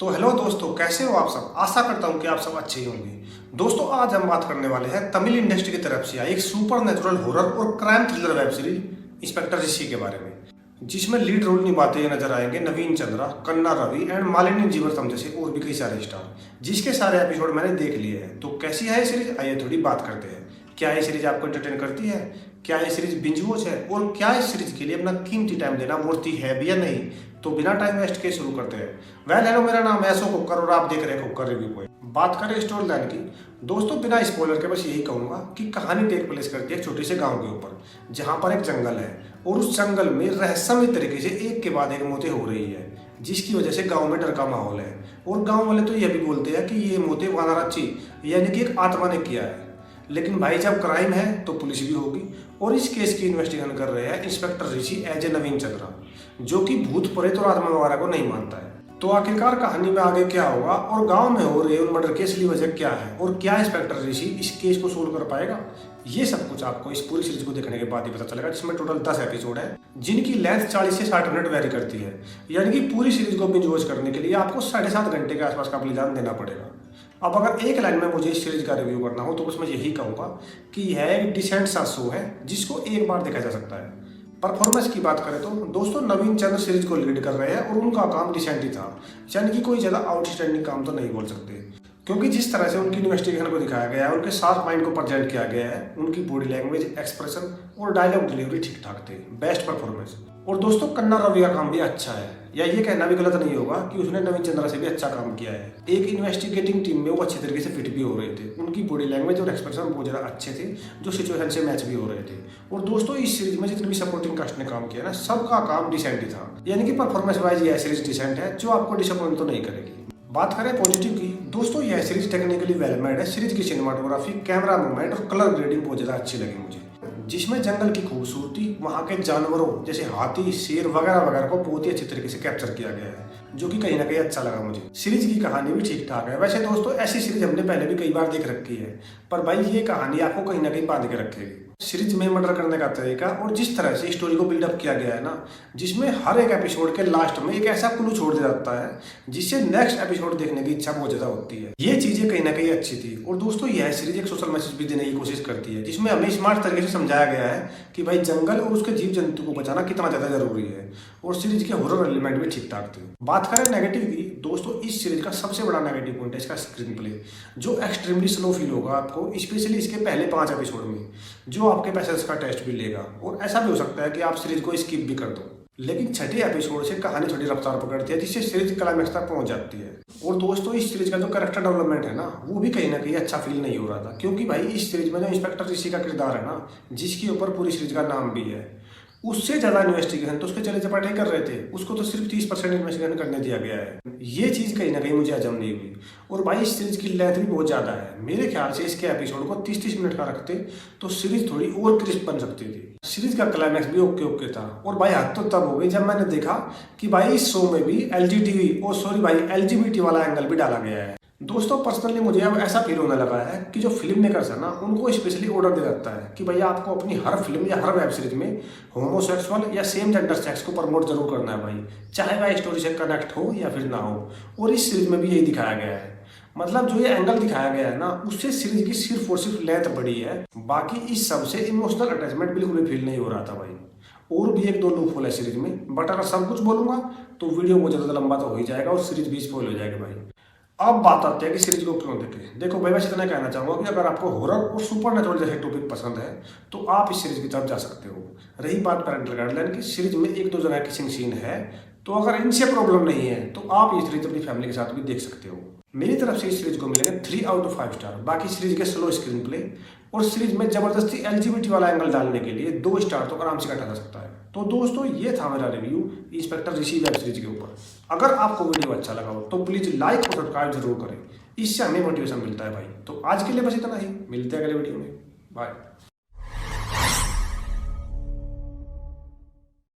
तो हेलो दोस्तों, कैसे हो आप सब। आशा करता हूँ कि आप सब अच्छे ही होंगे। दोस्तों, आज हम बात करने वाले हैं तमिल इंडस्ट्री की तरफ से आई एक सुपर नेचुरल हॉरर और crime thriller web series inspector Rishi के बारे में, जिसमें लीड रोल निभाते हुए नजर आएंगे नवीन चंद्रा, कन्ना रवि एंड मालिनी जीवर्तम जैसे और भी कई सारे स्टार, जिसके सारे एपिसोड मैंने देख लिए हैं। तो कैसी है ये सीरीज, आइए थोड़ी बात करते हैं। क्या ये सीरीज आपको एंटरटेन करती है? क्या ये सीरीज बिंज वॉच है? और क्या इस सीरीज के लिए अपना कीमती टाइम देना मूर्ति है भी या नहीं? तो बिना टाइम वेस्ट के शुरू करते हैं। वेल हेलो, मेरा नाम है अशोक कुक्कर और आप देख रहे हैं कुक्कर रिव्यू पॉइंट। बात करें स्टोरी लाइन की, दोस्तों बिना स्पॉइलर के बस यही कहूंगा कि कहानी टेक प्लेस करती है एक छोटे से गांव के ऊपर, जहां पर एक जंगल है और उस जंगल में रहस्यमय तरीके से एक के बाद एक मौतें हो रही है, जिसकी वजह से गांव में डर का माहौल है। और गांव वाले तो यह भी बोलते हैं कि ये मौतें वानराची यानी कि एक आत्मा ने किया है। लेकिन भाई, जब क्राइम है तो पुलिस भी होगी, और इस केस की इन्वेस्टिगेशन कर रहे हैं इंस्पेक्टर ऋषि एज ए नवीन चंद्रा, जो कि भूत प्रेत और आत्मा वगैरह को नहीं मानता है। तो आखिरकार कहानी में आगे क्या होगा और गांव में हो रहे उन मर्डर की असली वजह क्या है, और क्या इंस्पेक्टर ऋषि इस केस को सोल्व कर पाएगा, ये सब कुछ आपको इस पूरी सीरीज को देखने के बाद ही पता चलेगा, जिसमें टोटल 10 एपिसोड है, जिनकी लेंथ 40 से 60 मिनट वेरी करती है। यानी कि पूरी सीरीज को बिंज वॉच करने के लिए आपको 7.5 घंटे के आसपास का बलिदान देना पड़ेगा। अब अगर एक लाइन में मुझे इस सीरीज का रिव्यू करना हो तो बस मैं यही कहूंगा कि यह एक डिसेंट सा शो है, जिसको एक बार देखा जा सकता है। परफॉर्मेंस की बात करें तो दोस्तों नवीन चंद्र सीरीज को लीड कर रहे हैं और उनका काम डिसेंट ही था, यानी कि कोई ज्यादा आउटस्टैंडिंग काम तो नहीं बोल सकते, क्योंकि जिस तरह से उनकी इन्वेस्टिगेशन को दिखाया गया है, उनके शार्प माइंड को प्रेजेंट किया गया है, उनकी बॉडी लैंग्वेज, एक्सप्रेशन और डायलॉग डिलीवरी ठीक ठाक थे। Best performance. और दोस्तों कन्ना रवि का काम भी अच्छा है, या ये कहना भी गलत नहीं होगा कि उसने नवीन चंद्रा से भी अच्छा काम किया है। एक इन्वेस्टिगेटिंग टीम में वो अच्छे तरीके से फिट भी हो रहे थे, उनकी बॉडी लैंग्वेज और एक्सप्रेशन बहुत ज़्यादा अच्छे थे, जो सिचुएशन से मैच भी हो रहे थे। और दोस्तों इस सीरीज में जितने भी सपोर्टिंग कास्ट ने काम किया ना, सबका काम डिसेंट ही था, यानी कि परफॉर्मेंस वाइज यह सीरीज डिसेंट है, जो आपको डिसअपॉइंट तो नहीं करेगी। बात करें पॉजिटिव की, दोस्तों यह सीरीज टेक्निकली वेल मेड है। सीरीज की सिनेमाटोग्राफी, कैमरा मूवमेंट और कलर ग्रेडिंग बहुत ज़्यादा अच्छी लगी मुझे, जिसमें जंगल की खूबसूरती, वहाँ के जानवरों जैसे हाथी, शेर वगैरह वगैरह को बहुत ही अच्छे तरीके से कैप्चर किया गया है, जो कि कहीं ना कहीं अच्छा लगा मुझे। सीरीज की कहानी भी ठीक ठाक है। वैसे दोस्तों ऐसी सीरीज हमने पहले भी कई बार देख रखी है, पर भाई ये कहानी आपको कहीं ना कहीं बांध के रखेगी। सीरीज में मर्डर करने का तरीका और जिस तरह से स्टोरी को बिल्डअप किया गया है ना, जिसमें हर एक एपिसोड के लास्ट में एक ऐसा क्लू छोड़ दिया जाता है जिससे नेक्स्ट एपिसोड देखने की इच्छा बहुत ज्यादा होती है। ये चीजें कहीं ना कहीं अच्छी थी। और दोस्तों यह सीरीज एक सोशल मैसेज भी देने की कोशिश करती है, जिसमें हमें स्मार्ट तरीके से समझाया गया है कि भाई जंगल और उसके जीव जंतु को बचाना कितना ज्यादा जरूरी है। और सीरीज के हॉरर एलिमेंट भी ठीक ठाक थे। बात करें नेगेटिव की, दोस्तों इस सीरीज का सबसे बड़ा नेगेटिव पॉइंट है इसका स्क्रीन प्ले, जो एक्सट्रीमली स्लो फील होगा आपको, स्पेशली इसके पहले 5 एपिसोड में, जो आपके पैसेंस का टेस्ट भी लेगा। और ऐसा भी हो सकता है कि आप सीरीज को स्किप भी कर दो, लेकिन छठे एपिसोड से कहानी थोड़ी रफ्तार पकड़ती है, जिससे सीरीज क्लाइमैक्स तक पहुंच जाती है। और दोस्तों इस सीरीज का जो कैरेक्टर डेवलपमेंट है ना, वो भी कहीं ना कहीं अच्छा फील नहीं हो रहा था, क्योंकि भाई इस सीरीज में जो इंस्पेक्टर ऋषि का किरदार है ना, जिसके ऊपर पूरी सीरीज का नाम भी है, उससे ज्यादा इन्वेस्टिगेशन तो उसके चले चपाटे कर रहे थे, उसको तो सिर्फ 30% इन्वेस्टिगेशन करने दिया गया है। ये चीज कहीं ना कहीं मुझे हजम नहीं हुई। और भाई इस सीरीज की लेंथ भी बहुत ज्यादा है। मेरे ख्याल से इसके एपिसोड को 30-30 मिनट का रखते तो सीरीज थोड़ी और क्रिस्प बन सकती थी। सीरीज का क्लाइमैक्स भी ओके ओके था। और भाई हद तो तब हो गई जब मैंने देखा कि भाई इस शो में भी एलजीबीटी वाला एंगल भी डाला गया है। दोस्तों पर्सनली मुझे अब ऐसा फील होने लगा है कि जो फिल्म मेकर्स है ना, उनको स्पेशली ऑर्डर दे जाता है कि भैया आपको अपनी हर फिल्म या हर वेब सीरीज में होमोसेक्सुअल या सेम जेंडर सेक्स को प्रमोट जरूर करना है भाई, चाहे वह स्टोरी से कनेक्ट हो या फिर ना हो। और इस सीरीज में भी यही दिखाया गया है। मतलब जो ये एंगल दिखाया गया है ना, उससे सीरीज की सिर्फ और सिर्फ लेंथ बढ़ी है, बाकी इस सब से इमोशनल अटैचमेंट बिल्कुल भी फील नहीं हो रहा था भाई। और भी 1-2 लूप होल है सीरीज में, बट अगर सब कुछ बोलूंगा तो वीडियो बहुत ज्यादा लंबा तो हो ही जाएगा और सीरीज भी स्पॉइल हो जाएगी भाई। अब बात आती है कि सीरीज को क्यों देखें। देखो भाई, वैसे इतना कहना चाहूंगा कि अगर आपको हॉरर और सुपर नेचुरल जैसे टॉपिक पसंद है तो आप इस सीरीज की तरफ जा सकते हो। रही बात पैरेंटल गाइडलाइन की, सीरीज में 1-2 जगह किसिंग सीन है, तो अगर इनसे प्रॉब्लम नहीं है तो आप ये सीरीज अपनी फैमिली के साथ भी देख सकते हो। मेरी तरफ से इस सीरीज को मिलेंगे 3 आउट ऑफ 5 स्टार। बाकी सीरीज के स्लो स्क्रीन प्ले और सीरीज में जबरदस्ती एलजीबीटी वाला एंगल डालने के लिए 2 स्टार तो आराम से कटा जा सकता है। तो दोस्तों ये था मेरा रिव्यू इंस्पेक्टर ऋषि वेब सीरीज के ऊपर। अगर आपको वीडियो अच्छा लगा हो तो प्लीज लाइक और सब्सक्राइब जरूर करें, इससे हमें मोटिवेशन मिलता है भाई। तो आज के लिए बस इतना ही, मिलते हैं अगले वीडियो में, बाय।